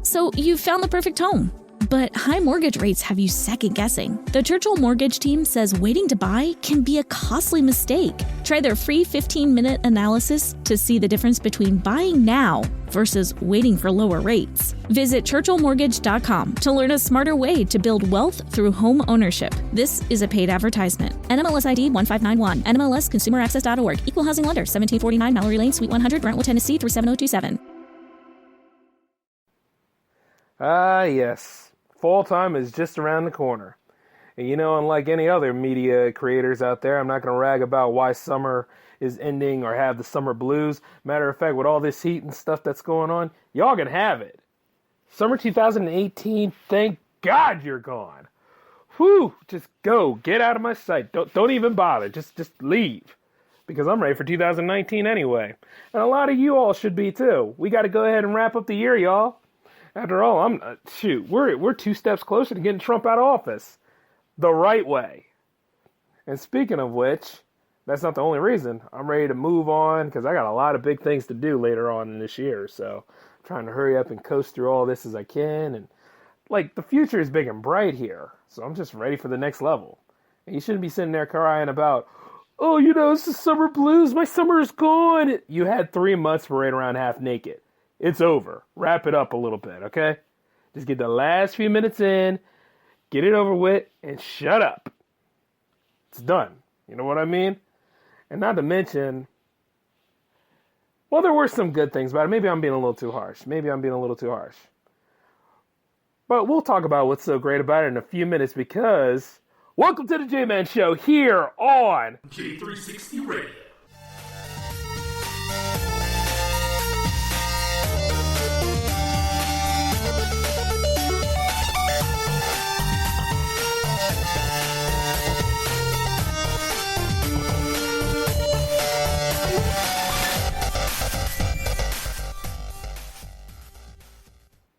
So you've found the perfect home. But high mortgage rates have you second guessing. The Churchill Mortgage team says waiting to buy can be a costly mistake. Try their free 15-minute analysis to see the difference between buying now versus waiting for lower rates. Visit churchillmortgage.com to learn a smarter way to build wealth through home ownership. This is a paid advertisement. NMLS ID 1591. NMLSconsumeraccess.org. Equal housing lender. 1749 Mallory Lane, Suite 100, Brentwood, Tennessee 37027. Ah, yes. Fall time is just around the corner. And unlike any other media creators out there, I'm not going to rag about why summer is ending or have the summer blues. Matter of fact, with all this heat and stuff that's going on, y'all can have it. Summer 2018, thank God you're gone. Whew, just go. Get out of my sight. Don't even bother. Just leave. Because I'm ready for 2019 anyway. And a lot of you all should be too. We got to go ahead and wrap up the year, y'all. After all, we're 2 steps closer to getting Trump out of office. The right way. And speaking of which, that's not the only reason. I'm ready to move on because I got a lot of big things to do later on in this year. So I'm trying to hurry up and coast through all this as I can. And the future is big and bright here. So I'm just ready for the next level. And you shouldn't be sitting there crying about, oh, it's the summer blues. My summer is gone. You had 3 months parading around half naked. It's over. Wrap it up a little bit, okay? Just get the last few minutes in, get it over with, and shut up. It's done. You know what I mean? And not to mention, well, there were some good things about it. Maybe I'm being a little too harsh. But we'll talk about what's so great about it in a few minutes because welcome to the J-Man Show here on J360 Radio.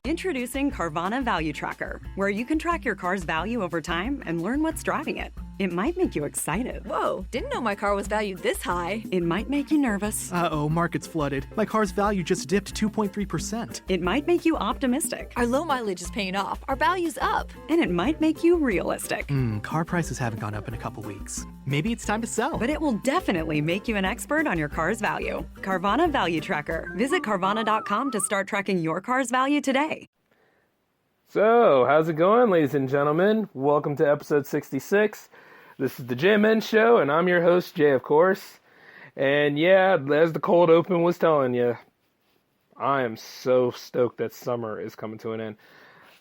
Introducing Carvana Value Tracker, where you can track your car's value over time and learn what's driving it. It might make you excited. Whoa, didn't know my car was valued this high. It might make you nervous. Uh-oh, market's flooded. My car's value just dipped 2.3%. It might make you optimistic. Our low mileage is paying off. Our value's up. And it might make you realistic. Car prices haven't gone up in a couple weeks. Maybe it's time to sell. But it will definitely make you an expert on your car's value. Carvana Value Tracker. Visit Carvana.com to start tracking your car's value today. So, how's it going, ladies and gentlemen? Welcome to episode 66. This is the J-Men Show, and I'm your host, Jay, of course. And yeah, as the cold open was telling you, I am so stoked that summer is coming to an end.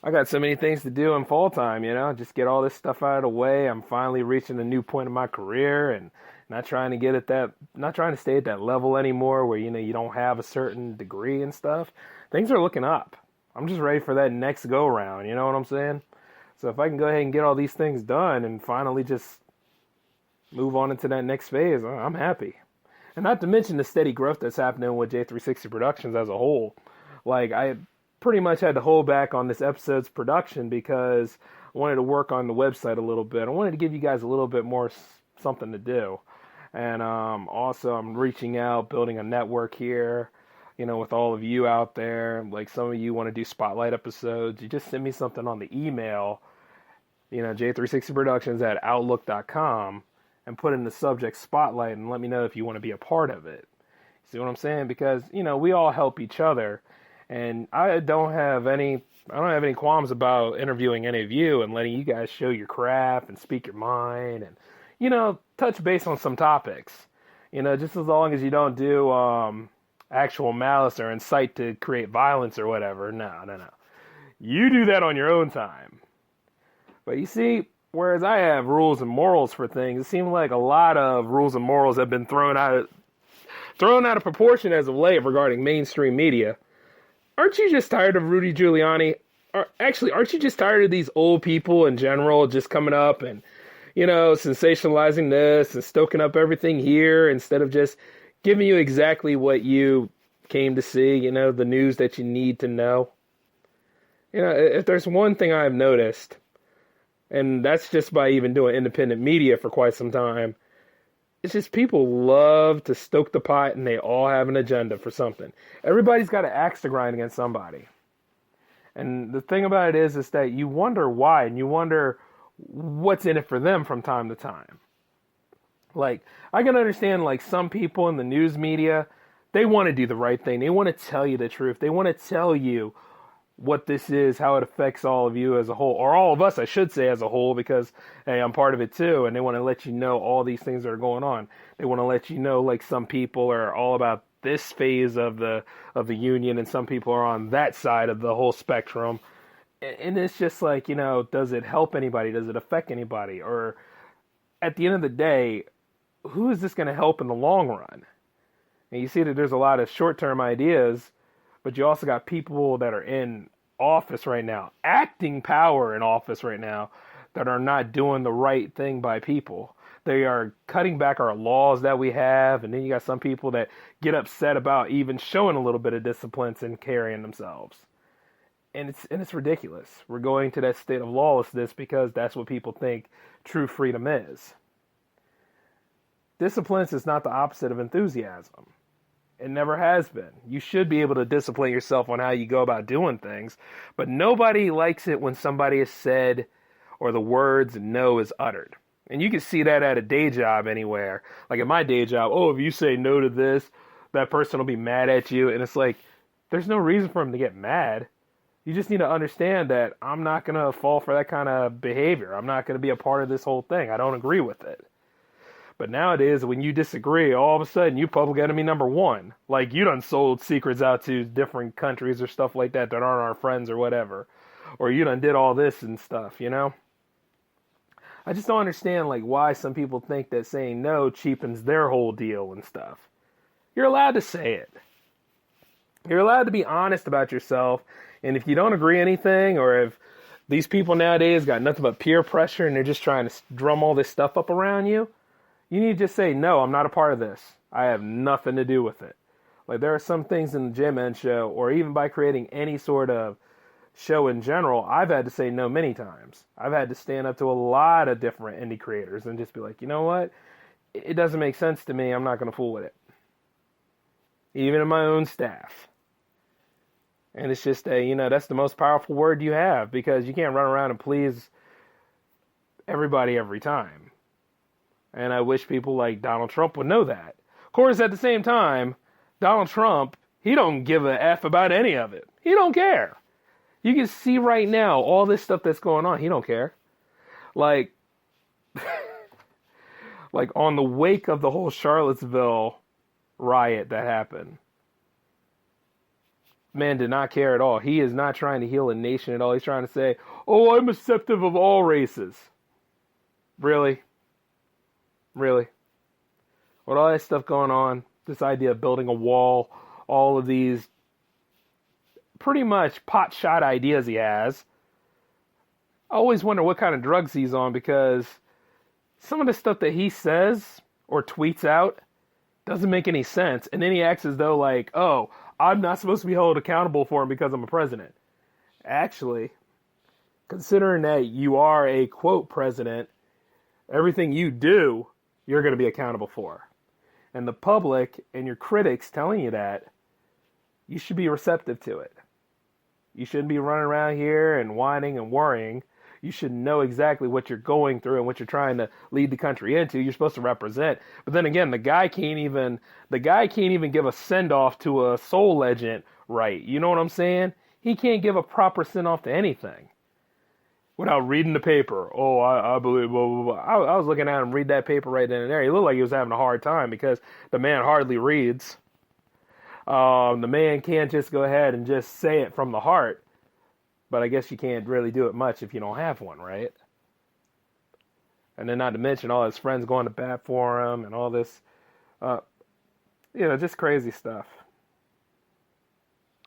I got so many things to do in fall time, just get all this stuff out of the way. I'm finally reaching a new point in my career and not trying to stay at that level anymore where, you don't have a certain degree and stuff. Things are looking up. I'm just ready for that next go round, you know what I'm saying? So if I can go ahead and get all these things done and finally just move on into that next phase, I'm happy. And not to mention the steady growth that's happening with J360 Productions as a whole. I pretty much had to hold back on this episode's production because I wanted to work on the website a little bit. I wanted to give you guys a little bit more something to do. And also I'm reaching out, building a network here, with all of you out there. Some of you want to do spotlight episodes. You just send me something on the email, J360productions at outlook.com and put in the subject spotlight and let me know if you want to be a part of it. See what I'm saying? Because, we all help each other. And I don't have any qualms about interviewing any of you and letting you guys show your craft and speak your mind and, touch base on some topics. Just as long as you don't do actual malice or incite to create violence or whatever. No. You do that on your own time. But you see, whereas I have rules and morals for things, it seems like a lot of rules and morals have been thrown out of proportion as of late regarding mainstream media. Aren't you just tired of Rudy Giuliani? Aren't you just tired of these old people in general just coming up and, sensationalizing this and stoking up everything here instead of just giving you exactly what you came to see, the news that you need to know? If there's one thing I've noticed, and that's just by even doing independent media for quite some time, it's just people love to stoke the pot and they all have an agenda for something. Everybody's got an axe to grind against somebody. And the thing about it is that you wonder why, and you wonder what's in it for them from time to time. Like, I can understand, like, some people in the news media, they want to do the right thing. They want to tell you the truth. They want to tell you what this is, how it affects all of you as a whole, or all of us, I should say, as a whole, because, hey, I'm part of it too, and they want to let you know all these things that are going on. They want to let you know, like, some people are all about this phase of the union, and some people are on that side of the whole spectrum. And it's just like, does it help anybody? Does it affect anybody? Or at the end of the day, who is this going to help in the long run? And you see that there's a lot of short-term ideas, but you also got people that are in office right now, acting power in office right now, that are not doing the right thing by people. They are cutting back our laws that we have, and then you got some people that get upset about even showing a little bit of discipline and carrying themselves. And it's ridiculous. We're going to that state of lawlessness because that's what people think true freedom is. Discipline is not the opposite of enthusiasm. It never has been. You should be able to discipline yourself on how you go about doing things, but nobody likes it when somebody is said or the words no is uttered. And you can see that at a day job anywhere. Like at my day job, if you say no to this, that person will be mad at you. And it's like, there's no reason for them to get mad. You just need to understand that I'm not going to fall for that kind of behavior. I'm not going to be a part of this whole thing. I don't agree with it. But nowadays, when you disagree, all of a sudden, you public enemy number one. Like, you done sold secrets out to different countries or stuff like that aren't our friends or whatever. Or you done did all this and stuff, I just don't understand, like, why some people think that saying no cheapens their whole deal and stuff. You're allowed to say it. You're allowed to be honest about yourself. And if you don't agree anything, or if these people nowadays got nothing but peer pressure and they're just trying to drum all this stuff up around you, you need to just say, no, I'm not a part of this. I have nothing to do with it. Like, there are some things in the Jim End Show, or even by creating any sort of show in general, I've had to say no many times. I've had to stand up to a lot of different indie creators and just be like, you know what? It doesn't make sense to me. I'm not going to fool with it. Even in my own staff. And it's just that's the most powerful word you have, because you can't run around and please everybody every time. And I wish people like Donald Trump would know that. Of course, at the same time, Donald Trump, he don't give a F about any of it. He don't care. You can see right now all this stuff that's going on. He don't care. Like, like on the wake of the whole Charlottesville riot that happened, man did not care at all. He is not trying to heal a nation at all. He's trying to say, I'm acceptive of all races. Really? Really? With all that stuff going on, this idea of building a wall, all of these pretty much pot shot ideas he has. I always wonder what kind of drugs he's on, because some of the stuff that he says or tweets out doesn't make any sense. And then he acts as though like, I'm not supposed to be held accountable for him because I'm a president. Actually, considering that you are a, quote, president, everything you do, you're going to be accountable for. And the public and your critics telling you that, you should be receptive to it. You shouldn't be running around here and whining and worrying. You should know exactly what you're going through and what you're trying to lead the country into. You're supposed to represent. But then again, the guy can't even give a send-off to a soul legend right. You know what I'm saying? He can't give a proper send-off to anything without reading the paper. I believe, blah, blah, blah. I was looking at him read that paper right then and there. He looked like he was having a hard time because the man hardly reads. The man can't just go ahead and just say it from the heart. But I guess you can't really do it much if you don't have one, right? And then not to mention all his friends going to bat for him and all this, just crazy stuff.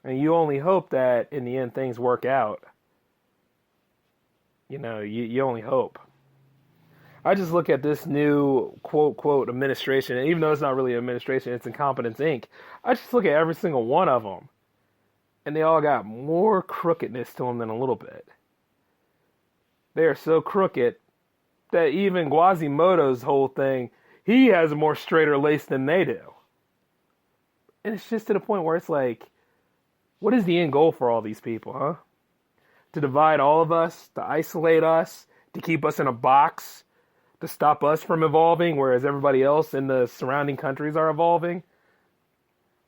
And you only hope that in the end things work out. You only hope. I just look at this new quote administration, and even though it's not really an administration, it's Incompetence Inc. I just look at every single one of them, and they all got more crookedness to them than a little bit. They are so crooked that even Quasimodo's whole thing, he has a more straighter lace than they do. And it's just to the point where it's like, what is the end goal for all these people, huh? to divide all of us, to isolate us, to keep us in a box, to stop us from evolving, whereas everybody else in the surrounding countries are evolving,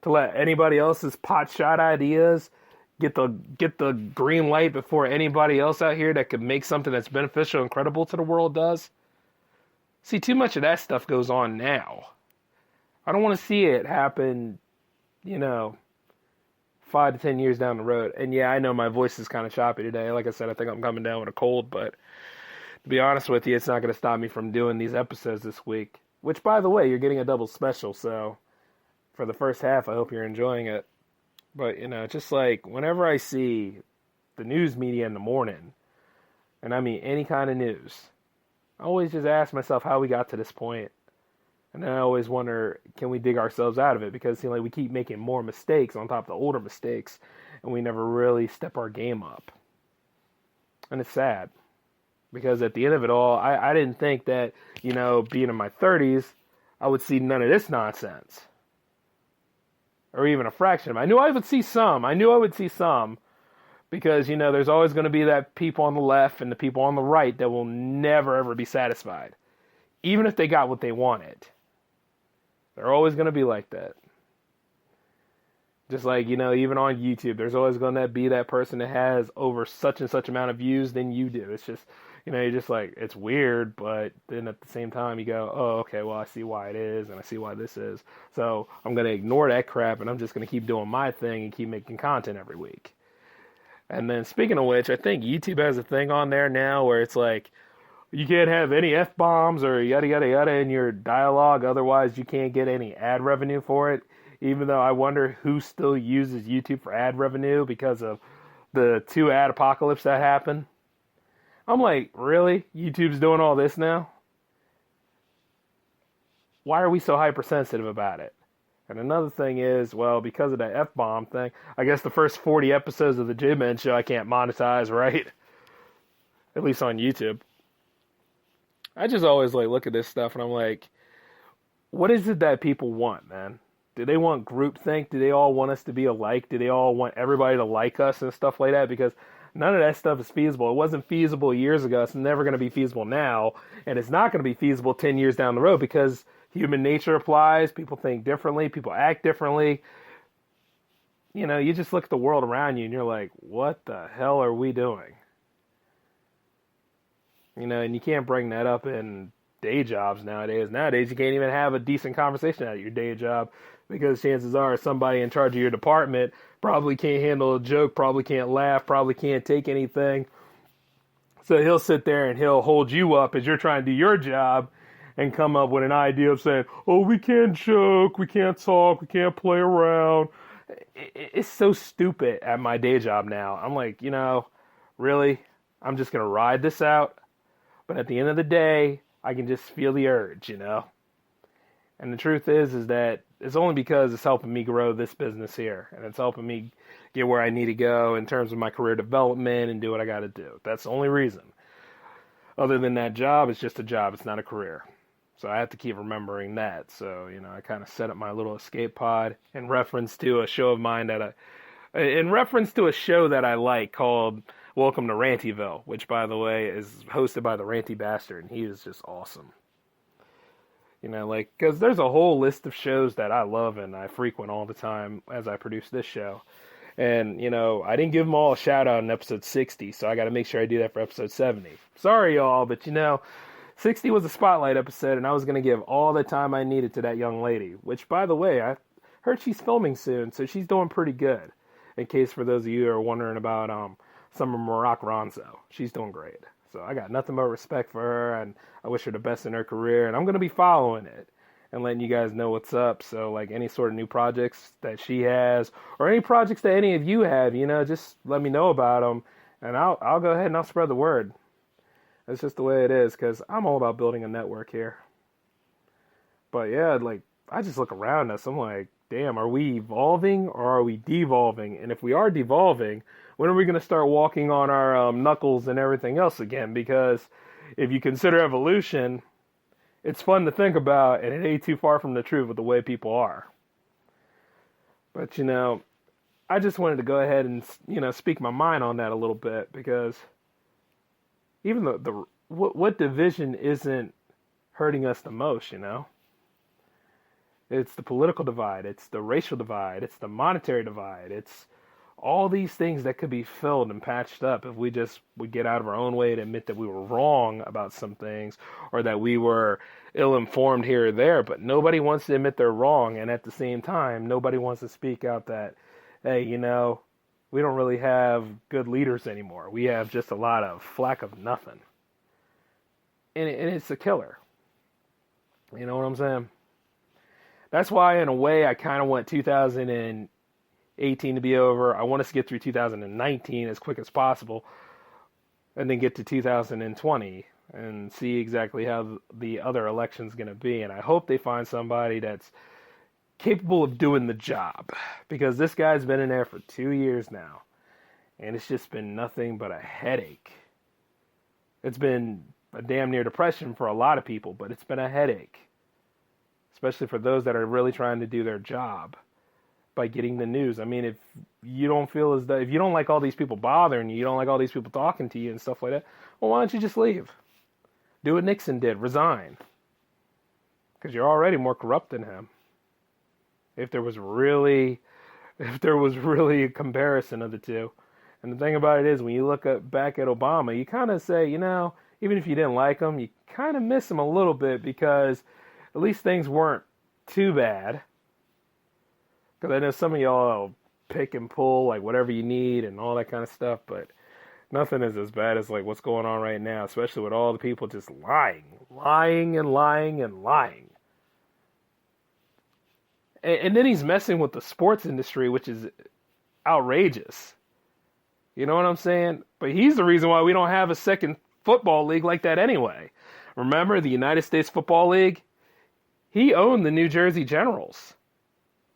to let anybody else's potshot ideas get the green light before anybody else out here that could make something that's beneficial and credible to the world does. See, too much of that stuff goes on now. I don't want to see it happen, 5 to 10 years down the road. And yeah, I know my voice is kind of choppy today. Like I said, I think I'm coming down with a cold, but to be honest with you, it's not going to stop me from doing these episodes this week. Which, by the way, you're getting a double special, so for the first half, I hope you're enjoying it. But, just like whenever I see the news media in the morning, and I mean any kind of news, I always just ask myself how we got to this point. And then I always wonder, can we dig ourselves out of it? Because we keep making more mistakes on top of the older mistakes, and we never really step our game up. And it's sad. Because at the end of it all, I didn't think that, being in my 30s, I would see none of this nonsense. Or even a fraction of it. I knew I would see some. Because, there's always going to be that people on the left and the people on the right that will never, ever be satisfied. Even if they got what they wanted. They're always going to be like that. Just like, even on YouTube, there's always going to be that person that has over such and such amount of views than you do. It's just, you're just like, it's weird, but then at the same time you go, oh, okay, well, I see why it is, and I see why this is. So I'm going to ignore that crap, and I'm just going to keep doing my thing and keep making content every week. And then speaking of which, I think YouTube has a thing on there now where it's like, you can't have any F-bombs or yada, yada, yada in your dialogue, otherwise you can't get any ad revenue for it. Even though I wonder who still uses YouTube for ad revenue because of the 2 ad apocalypse that happened. I'm like, really? YouTube's doing all this now? Why are we so hypersensitive about it? And another thing is, well, because of that F-bomb thing, I guess the first 40 episodes of the Jim End Show I can't monetize, right? At least on YouTube. I just always look at this stuff and I'm like, what is it that people want, man? Do they want groupthink? Do they all want us to be alike? Do they all want everybody to like us and stuff like that? Because none of that stuff is feasible. It wasn't feasible years ago. It's never going to be feasible now. And it's not going to be feasible 10 years down the road because human nature applies. People think differently. People act differently. You just look at the world around you and you're like, what the hell are we doing? And you can't bring that up in day jobs nowadays. Nowadays, you can't even have a decent conversation at your day job because chances are somebody in charge of your department probably can't handle a joke, probably can't laugh, probably can't take anything. So he'll sit there and he'll hold you up as you're trying to do your job and come up with an idea of saying, oh, we can't joke, we can't talk, we can't play around. It's so stupid at my day job now. I'm like, really? I'm just going to ride this out? But at the end of the day, I can just feel the urge, And the truth is that it's only because it's helping me grow this business here. And it's helping me get where I need to go in terms of my career development and do what I got to do. That's the only reason. Other than that job, it's just a job. It's not a career. So I have to keep remembering that. So, I kind of set up my little escape pod in reference to a show of mine that I like called Welcome to Rantyville, which, by the way, is hosted by the Ranty Bastard, and he is just awesome. Because there's a whole list of shows that I love and I frequent all the time as I produce this show. And, I didn't give them all a shout out in episode 60, so I got to make sure I do that for episode 70. Sorry, y'all, but 60 was a spotlight episode, and I was going to give all the time I needed to that young lady, which, by the way, I heard she's filming soon, so she's doing pretty good. In case for those of you who are wondering about Summer Marak Ronzo, she's doing great. So I got nothing but respect for her, and I wish her the best in her career, and I'm going to be following it and letting you guys know what's up. So, any sort of new projects that she has, or any projects that any of you have, just let me know about them, and I'll go ahead and I'll spread the word. That's just the way it is, because I'm all about building a network here. But yeah, I just look around us, I'm like, damn, are we evolving or are we devolving? And if we are devolving, when are we going to start walking on our knuckles and everything else again? Because if you consider evolution, it's fun to think about, and it ain't too far from the truth with the way people are. But, I just wanted to go ahead and, speak my mind on that a little bit, because even what division isn't hurting us the most, It's the political divide, it's the racial divide, it's the monetary divide, it's all these things that could be filled and patched up if we just would get out of our own way to admit that we were wrong about some things, or that we were ill-informed here or there. But nobody wants to admit they're wrong, and at the same time, nobody wants to speak out that, hey, we don't really have good leaders anymore. We have just a lot of flack of nothing. And it's a killer. You know what I'm saying? That's why, in a way, I kind of want 2018 to be over. I want us to get through 2019 as quick as possible, and then get to 2020 and see exactly how the other election's going to be. And I hope they find somebody that's capable of doing the job, because this guy's been in there for 2 years now, and it's just been nothing but a headache. It's been a damn near depression for a lot of people, but it's been a headache, especially for those that are really trying to do their job by getting the news. I mean, if you don't feel as though, if you don't like all these people bothering you, you don't like all these people talking to you and stuff like that, well, why don't you just leave? Do what Nixon did, resign. Because you're already more corrupt than him. If there was really a comparison of the two. And the thing about it is, when you look back at Obama, you kind of say, even if you didn't like him, you kind of miss him a little bit, because at least things weren't too bad. Because I know some of y'all pick and pull, like, whatever you need and all that kind of stuff, but nothing is as bad as, like, what's going on right now, especially with all the people just lying and lying and lying. And then he's messing with the sports industry, which is outrageous. You know what I'm saying? But he's the reason why we don't have a second football league like that anyway. Remember the United States Football League? He owned the New Jersey Generals.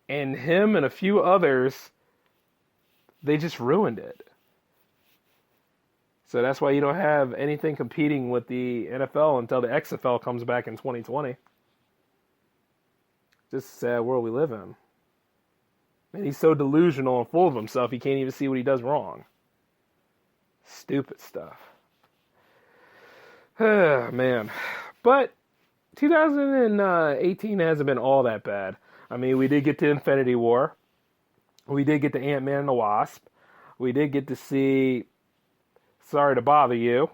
And him and a few others, they just ruined it. So that's why you don't have anything competing with the NFL until the XFL comes back in 2020. Just a sad world we live in. And he's so delusional and full of himself, he can't even see what he does wrong. Stupid stuff. Man. But 2018 hasn't been all that bad. I mean, we did get to Infinity War. We did get to Ant-Man and the Wasp. We did get to see Sorry to Bother You,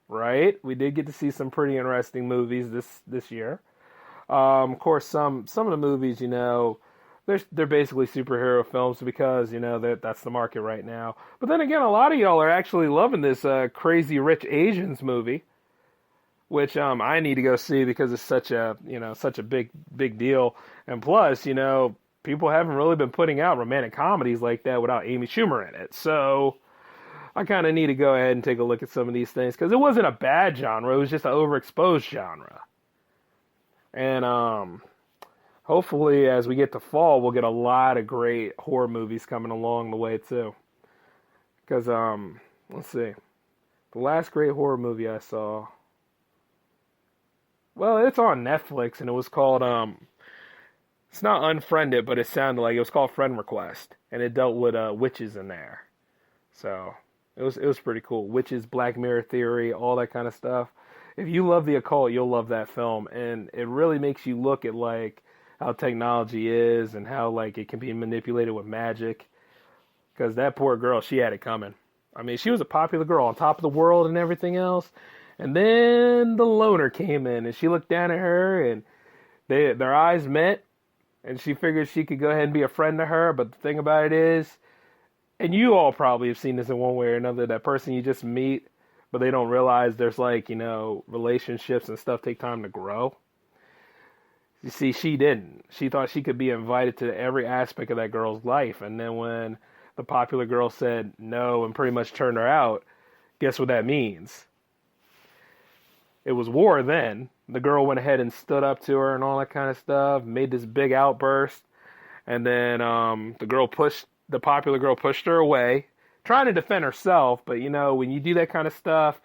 right? We did get to see some pretty interesting movies this year. Of course, some of the movies, they're basically superhero films because, that's the market right now. But then again, a lot of y'all are actually loving this Crazy Rich Asians movie, which I need to go see because it's such a big deal. And plus, people haven't really been putting out romantic comedies like that without Amy Schumer in it. So I kind of need to go ahead and take a look at some of these things, because it wasn't a bad genre. It was just an overexposed genre. And hopefully, as we get to fall, we'll get a lot of great horror movies coming along the way, too. Because, let's see. The last great horror movie I saw, well, it's on Netflix, and it was called, it's not Unfriended, but it sounded like it was called Friend Request. And it dealt with witches in there. So, it was pretty cool. Witches, Black Mirror theory, all that kind of stuff. If you love the occult, you'll love that film. And it really makes you look at, like, how technology is and how, like, it can be manipulated with magic. Because that poor girl, she had it coming. I mean, she was a popular girl on top of the world and everything else. And then the loner came in and she looked down at her and their eyes met. And she figured she could go ahead and be a friend to her. But the thing about it is, and you all probably have seen this in one way or another, that person you just meet, but they don't realize there's, like, relationships and stuff take time to grow. You see, she didn't. She thought she could be invited to every aspect of that girl's life. And then when the popular girl said no and pretty much turned her out, guess what that means? It was war then. The girl went ahead and stood up to her and all that kind of stuff, made this big outburst. And then the popular girl pushed her away, trying to defend herself. But, when you do that kind of stuff,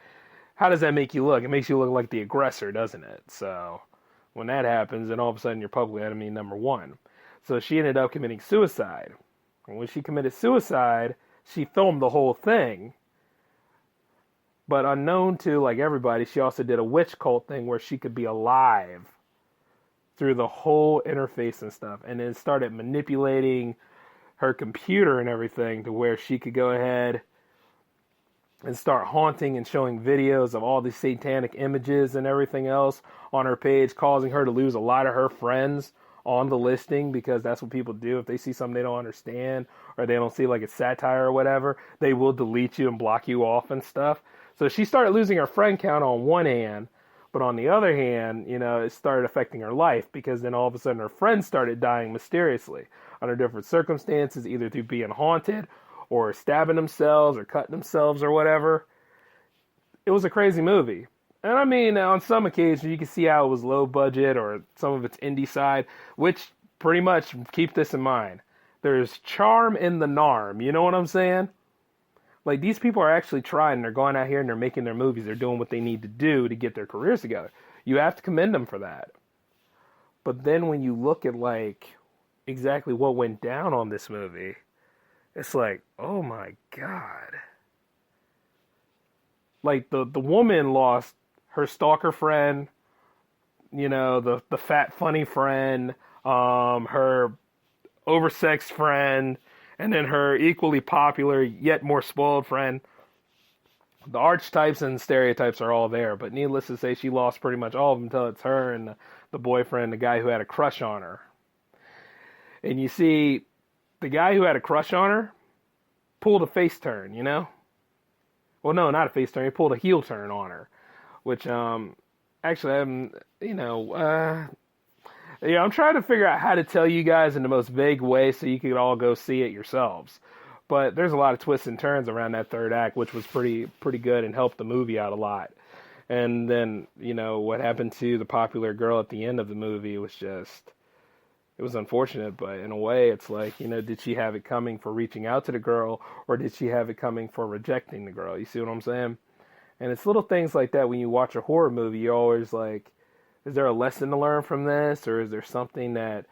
how does that make you look? It makes you look like the aggressor, doesn't it? So when that happens, then all of a sudden you're public enemy number one. So she ended up committing suicide. And when she committed suicide, she filmed the whole thing. But unknown to like everybody, she also did a witch cult thing where she could be alive through the whole interface and stuff. And then started manipulating her computer and everything to where she could go ahead and start haunting and showing videos of all these satanic images and everything else on her page, causing her to lose a lot of her friends on the listing, because that's what people do. If they see something they don't understand or they don't see like it's satire or whatever, they will delete you and block you off and stuff. So she started losing her friend count on one hand, but on the other hand, you know, it started affecting her life, because then all of a sudden her friends started dying mysteriously under different circumstances, either through being haunted or stabbing themselves or cutting themselves or whatever. It was a crazy movie. And I mean, on some occasions, you can see how it was low budget or some of its indie side, which pretty much, keep this in mind, there's charm in the narm. You know what I'm saying? Like, these people are actually trying. They're going out here and they're making their movies. They're doing what they need to do to get their careers together. You have to commend them for that. But then when you look at, like, exactly what went down on this movie, it's like, oh my God. Like, the woman lost her stalker friend, you know, the fat funny friend, her oversexed friend, and then her equally popular yet more spoiled friend. The archetypes and stereotypes are all there, but needless to say, she lost pretty much all of them until it's her and the boyfriend, the guy who had a crush on her. And you see, the guy who had a crush on her pulled a face turn, you know? Well, no, not a face turn. He pulled a heel turn on her, which, actually, I'm trying to figure out how to tell you guys in the most vague way so you could all go see it yourselves. But there's a lot of twists and turns around that third act, which was pretty good and helped the movie out a lot. And then, you know, what happened to the popular girl at the end of the movie was just, it was unfortunate, but in a way it's like, you know, did she have it coming for reaching out to the girl, or did she have it coming for rejecting the girl? You see what I'm saying? And it's little things like that when you watch a horror movie, you're always like, is there a lesson to learn from this, or is there something that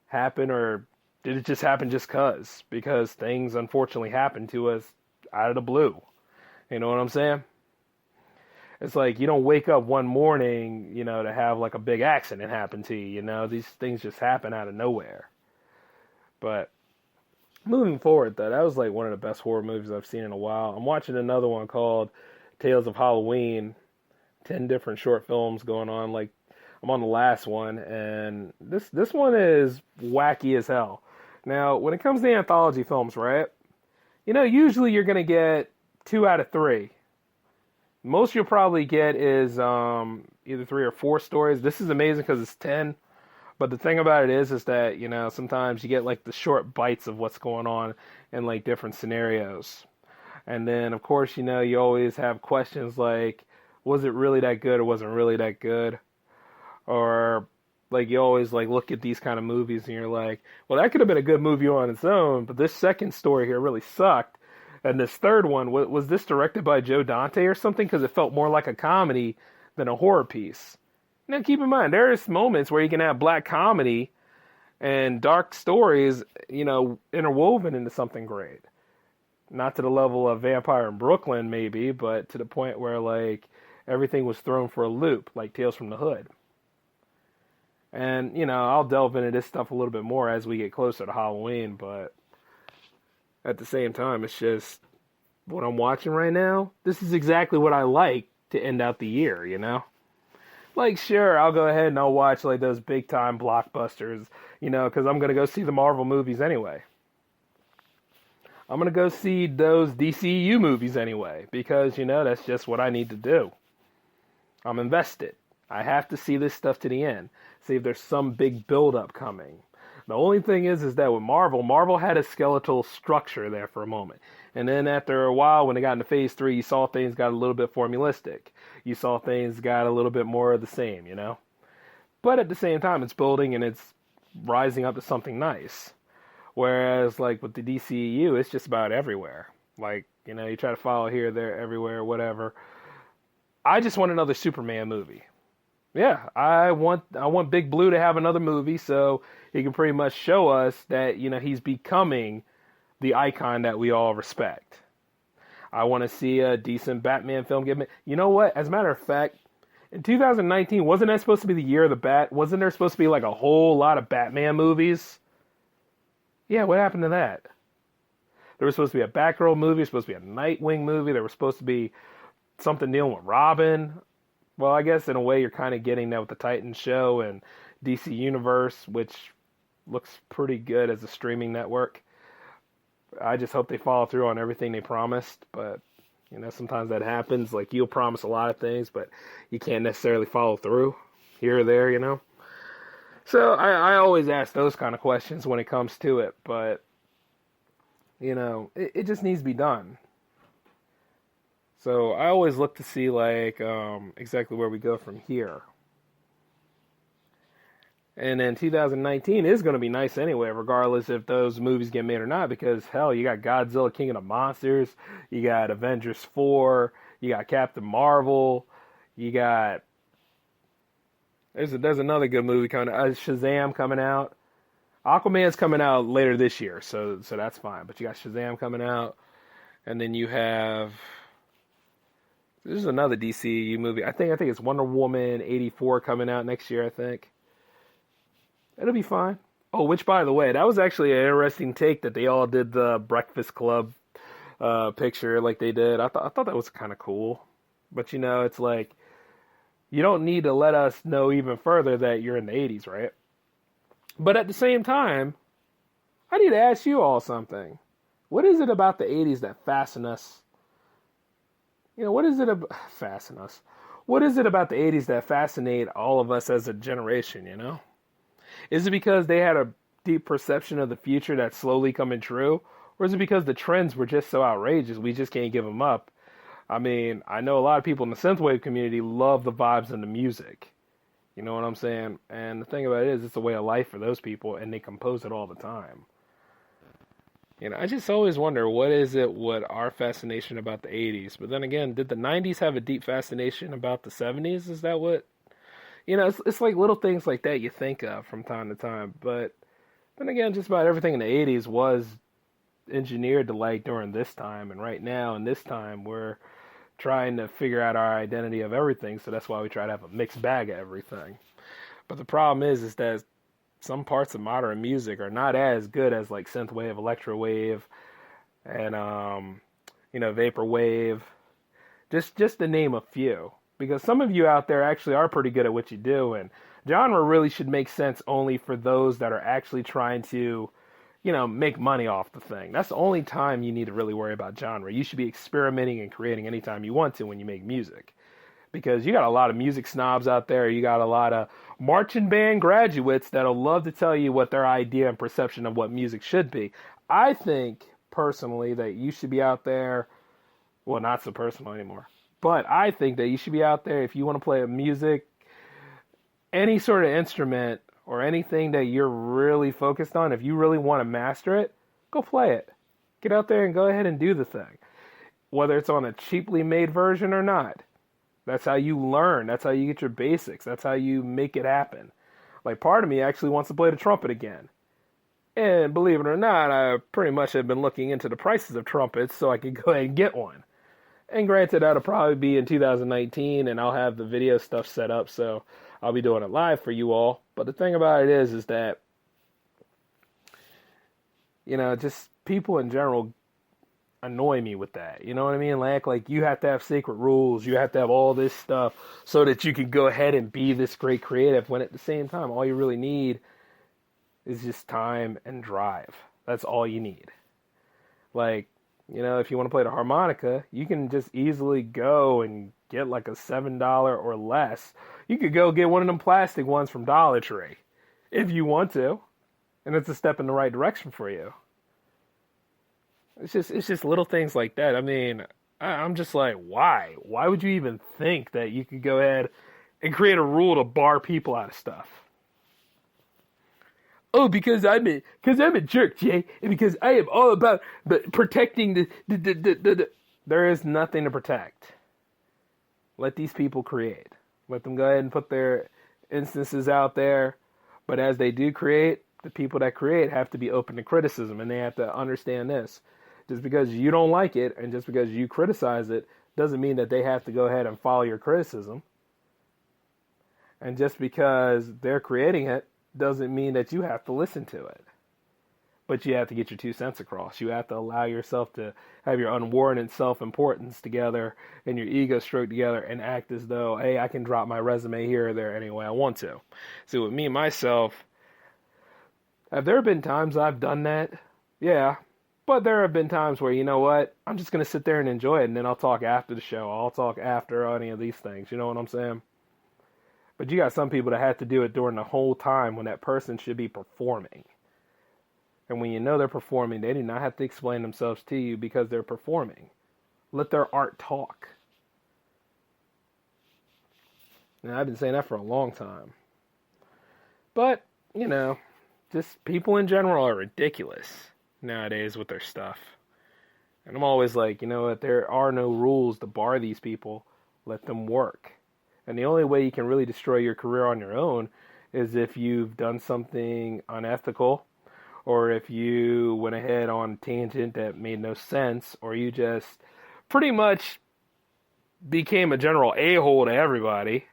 happened, or did it just happen just cause? Because things unfortunately happen to us out of the blue. You know what I'm saying? It's like you don't wake up one morning, you know, to have like a big accident happen to you, you know? These things just happen out of nowhere. But moving forward, though, that was like one of the best horror movies I've seen in a while. I'm watching another one called Tales of Halloween. 10 different short films going on. Like, I'm on the last one, and this one is wacky as hell. Now, when it comes to anthology films, right? You know, usually you're going to get 2 out of 3. Most you'll probably get is either 3 or 4 stories. This is amazing because it's 10. But the thing about it is that, you know, sometimes you get like the short bites of what's going on in like different scenarios. And then, of course, you know, you always have questions like, was it really that good or wasn't really that good? Or like you always like look at these kind of movies and you're like, well, that could have been a good movie on its own, but this second story here really sucked. And this third one, was this directed by Joe Dante or something? Because it felt more like a comedy than a horror piece. Now, keep in mind, there's moments where you can have black comedy and dark stories, you know, interwoven into something great. Not to the level of Vampire in Brooklyn, maybe, but to the point where, like, everything was thrown for a loop, like Tales from the Hood. And, you know, I'll delve into this stuff a little bit more as we get closer to Halloween, but at the same time, it's just what I'm watching right now. This is exactly what I like to end out the year, you know? Like, sure, I'll go ahead and I'll watch, like, those big-time blockbusters, you know, because I'm going to go see the Marvel movies anyway. I'm going to go see those DCU movies anyway, because, you know, that's just what I need to do. I'm invested. I have to see this stuff to the end. See if there's some big build-up coming. The only thing is that with Marvel had a skeletal structure there for a moment. And then after a while, when they got into phase 3, you saw things got a little bit formulistic. You saw things got a little bit more of the same, you know? But at the same time, it's building and it's rising up to something nice. Whereas, like, with the DCEU, it's just about everywhere. Like, you know, you try to follow here, there, everywhere, whatever. I just want another Superman movie. Yeah, I want Big Blue to have another movie so he can pretty much show us that, you know, he's becoming the icon that we all respect. I want to see a decent Batman film get made. You know what? As a matter of fact, in 2019, wasn't that supposed to be the year of the Bat? Wasn't there supposed to be like a whole lot of Batman movies? Yeah, what happened to that? There was supposed to be a Batgirl movie, there was supposed to be a Nightwing movie, there was supposed to be something dealing with Robin. Well, I guess in a way you're kind of getting that with the Titans show and DC Universe, which looks pretty good as a streaming network. I just hope they follow through on everything they promised, but you know, sometimes that happens. Like, you'll promise a lot of things, but you can't necessarily follow through here or there, you know? So I always ask those kind of questions when it comes to it, but you know, it just needs to be done. So I always look to see, like, exactly where we go from here. And then 2019 is going to be nice anyway, regardless if those movies get made or not, because, hell, you got Godzilla, King of the Monsters, you got Avengers 4, you got Captain Marvel, you got... There's another good movie coming out, Shazam coming out. Aquaman's coming out later this year, so that's fine. But you got Shazam coming out, and then you have... There's another DCU movie. I think it's Wonder Woman 84 coming out next year, I think. It'll be fine. Oh, which, by the way, that was actually an interesting take that they all did the Breakfast Club picture like they did. I thought that was kind of cool. But, you know, it's like, you don't need to let us know even further that you're in the 80s, right? But at the same time, I need to ask you all something. What is it about the 80s that fascinates us? You know, what is it about... Fasten us. What is it about the 80s that fascinate all of us as a generation, you know? Is it because they had a deep perception of the future that's slowly coming true? Or is it because the trends were just so outrageous, we just can't give them up? I mean, I know a lot of people in the synthwave community love the vibes and the music. You know what I'm saying? And the thing about it is, it's a way of life for those people, and they compose it all the time. You know, I just always wonder, what is it with our fascination about the 80s? But then again, did the 90s have a deep fascination about the 70s? Is that what... You know, it's like little things like that you think of from time to time. But then again, just about everything in the 80s was engineered to like during this time. And right now, in this time, we're trying to figure out our identity of everything. So that's why we try to have a mixed bag of everything. But the problem is that some parts of modern music are not as good as like synthwave, electrowave, and you know, vaporwave. Just to name a few. Because some of you out there actually are pretty good at what you do, and genre really should make sense only for those that are actually trying to, you know, make money off the thing. That's the only time you need to really worry about genre. You should be experimenting and creating anytime you want to when you make music. Because you got a lot of music snobs out there, you got a lot of marching band graduates that'll love to tell you what their idea and perception of what music should be. I think, personally, that you should be out there, well, not so personal anymore. But I think that you should be out there if you want to play a music, any sort of instrument or anything that you're really focused on. If you really want to master it, go play it. Get out there and go ahead and do the thing. Whether it's on a cheaply made version or not. That's how you learn. That's how you get your basics. That's how you make it happen. Like, part of me actually wants to play the trumpet again. And believe it or not, I pretty much have been looking into the prices of trumpets so I could go ahead and get one. And granted, that'll probably be in 2019, and I'll have the video stuff set up, so I'll be doing it live for you all. But the thing about it is that, you know, just people in general annoy me with that. You know what I mean? Like you have to have secret rules, you have to have all this stuff so that you can go ahead and be this great creative, when at the same time, all you really need is just time and drive. That's all you need. Like, you know, if you want to play the harmonica, you can just easily go and get like a $7 or less. You could go get one of them plastic ones from Dollar Tree if you want to. And it's a step in the right direction for you. It's just little things like that. I mean, I'm just like, why? Why would you even think that you could go ahead and create a rule to bar people out of stuff? Oh, because I'm a jerk, Jay, and because I am all about protecting the. There is nothing to protect. Let these people create. Let them go ahead and put their instances out there. But as they do create, the people that create have to be open to criticism, and they have to understand this. Just because you don't like it and just because you criticize it doesn't mean that they have to go ahead and follow your criticism. And just because they're creating it doesn't mean that you have to listen to it. But you have to get your 2 cents across. You have to allow yourself to have your unwarranted self-importance together and your ego stroked together and act as though, hey, I can drop my resume here or there any way I want to. So with me, myself, have there been times I've done that? Yeah. But there have been times where, you know what, I'm just going to sit there and enjoy it, and then I'll talk after the show. I'll talk after any of these things. You know what I'm saying? But you got some people that have to do it during the whole time when that person should be performing. And when you know they're performing, they do not have to explain themselves to you because they're performing. Let their art talk. Now, I've been saying that for a long time. But, you know, just people in general are ridiculous nowadays with their stuff. And I'm always like, you know what, there are no rules to bar these people. Let them work. And the only way you can really destroy your career on your own is if you've done something unethical, or if you went ahead on a tangent that made no sense, or you just pretty much became a general a-hole to everybody.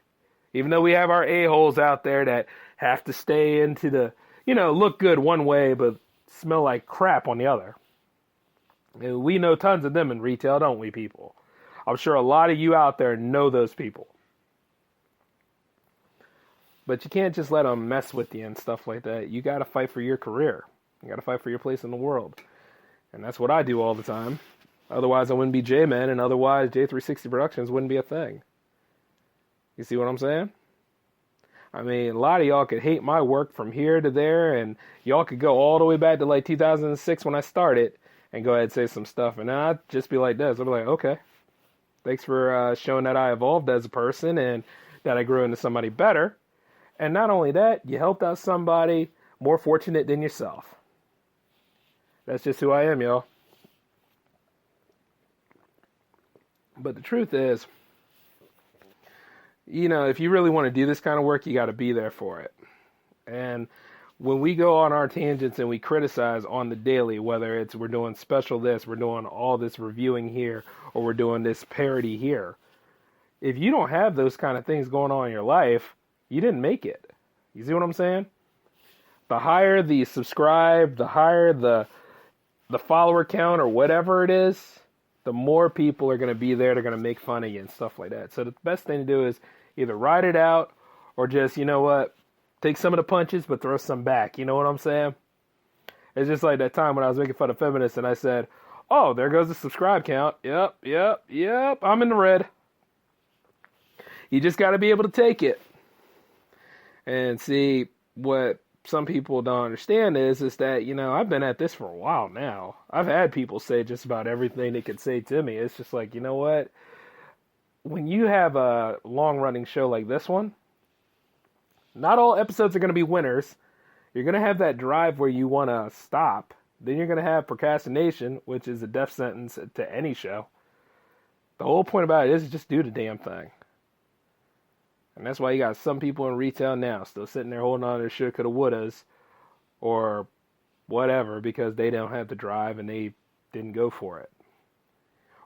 Even though we have our a-holes out there that have to stay into the, you know, look good one way, but smell like crap on the other. And we know tons of them in retail, don't we, people? I'm sure a lot of you out there know those people. But you can't just let them mess with you and stuff like that. You got to fight for your career. You got to fight for your place in the world. And that's what I do all the time. Otherwise, I wouldn't be J-Man, and otherwise, J360 Productions wouldn't be a thing. You see what I'm saying? I mean, a lot of y'all could hate my work from here to there, and y'all could go all the way back to like 2006 when I started and go ahead and say some stuff. And then I'd just be like this. I'd be like, okay, thanks for showing that I evolved as a person and that I grew into somebody better. And not only that, you helped out somebody more fortunate than yourself. That's just who I am, y'all. But the truth is, you know, if you really want to do this kind of work, you got to be there for it. And when we go on our tangents and we criticize on the daily, whether it's we're doing special this, we're doing all this reviewing here, or we're doing this parody here, if you don't have those kind of things going on in your life, you didn't make it. You see what I'm saying? The higher the subscribe, the higher the follower count or whatever it is, the more people are going to be there. They're going to make fun of you and stuff like that. So the best thing to do is either ride it out or just, you know what, take some of the punches but throw some back. You know what I'm saying? It's just like that time when I was making fun of feminists and I said, oh, there goes the subscribe count. Yep, I'm in the red. You just got to be able to take it. And see, what some people don't understand is that, you know, I've been at this for a while now. I've had people say just about everything they could say to me. It's just like, you know what? When you have a long-running show like this one, not all episodes are going to be winners. You're going to have that drive where you want to stop. Then you're going to have procrastination, which is a death sentence to any show. The whole point about it is just do the damn thing. And that's why you got some people in retail now still sitting there holding on to their should, coulda, wouldas, or whatever, because they don't have the drive and they didn't go for it.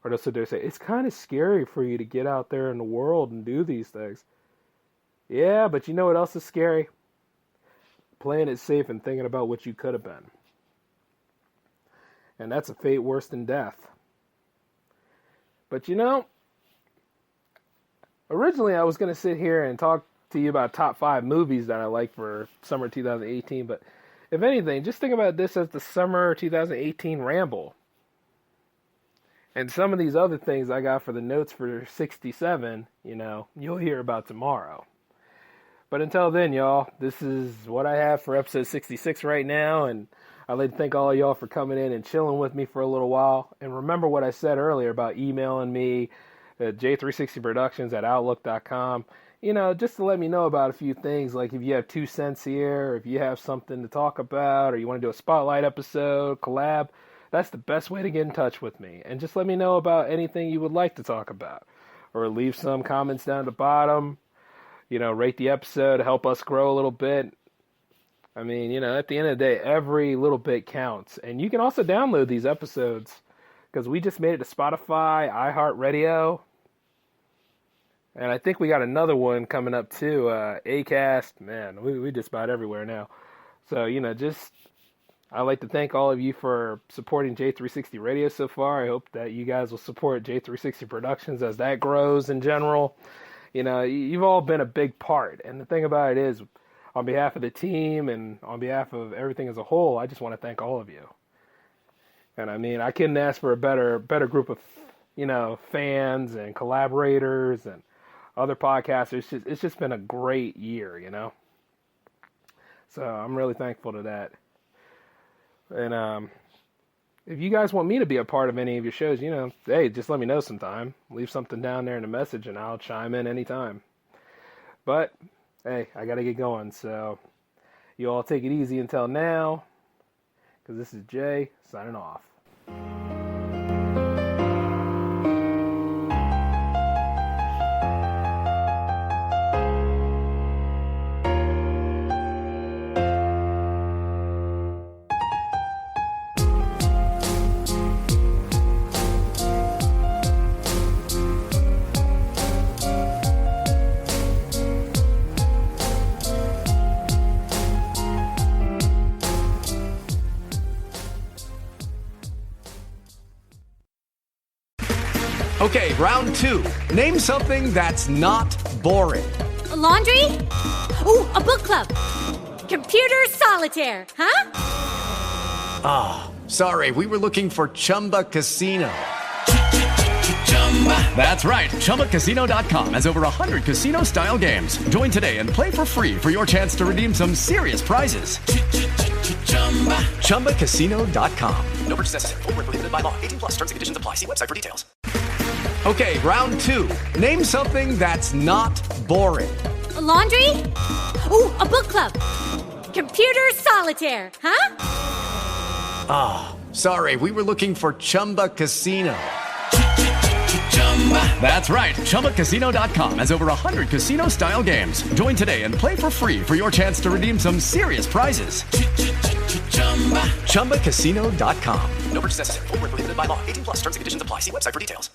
Or they'll sit there and say, it's kind of scary for you to get out there in the world and do these things. Yeah, but you know what else is scary? Playing it safe and thinking about what you could have been. And that's a fate worse than death. But you know, originally, I was going to sit here and talk to you about top 5 movies that I like for summer 2018, but if anything, just think about this as the summer 2018 ramble. And some of these other things I got for the notes for 67, you know, you'll hear about tomorrow. But until then, y'all, this is what I have for episode 66 right now, and I'd like to thank all of y'all for coming in and chilling with me for a little while. And remember what I said earlier about emailing me, J360productions at outlook.com, you know, just to let me know about a few things, like if you have 2 cents here, or if you have something to talk about, or you want to do a spotlight episode, collab, that's the best way to get in touch with me. And just let me know about anything you would like to talk about, or leave some comments down the bottom, you know, rate the episode, help us grow a little bit, I mean, at the end of the day, every little bit counts. And you can also download these episodes because we just made it to Spotify, iHeartRadio, and I think we got another one coming up too, Acast. Man, we just about everywhere now. So, I'd like to thank all of you for supporting J360 Radio so far. I hope that you guys will support J360 Productions as that grows in general. You've all been a big part. And the thing about it is, on behalf of the team and on behalf of everything as a whole, I just want to thank all of you. And I mean, I couldn't ask for a better group of, fans and collaborators and other podcasters. It's just been a great year, So I'm really thankful to that. And if you guys want me to be a part of any of your shows, hey, just let me know sometime. Leave something down there in a message and I'll chime in anytime. But, hey, I got to get going. So you all take it easy until now, because this is Jay signing off. Okay, round two. Name something that's not boring. A laundry? Ooh, a book club. Computer solitaire, huh? Ah, sorry, we were looking for Chumba Casino. That's right, ChumbaCasino.com has over 100 casino-style games. Join today and play for free for your chance to redeem some serious prizes. ChumbaCasino.com. No purchase necessary. Void where prohibited by law. 18+ terms and conditions apply. See website for details. Okay, round two. Name something that's not boring. A laundry? Ooh, a book club. Computer solitaire, huh? Ah, sorry, we were looking for Chumba Casino. That's right, ChumbaCasino.com has over 100 casino-style games. Join today and play for free for your chance to redeem some serious prizes. ChumbaCasino.com. No purchase necessary. Void where prohibited by law. 18+ terms and conditions apply. See website for details.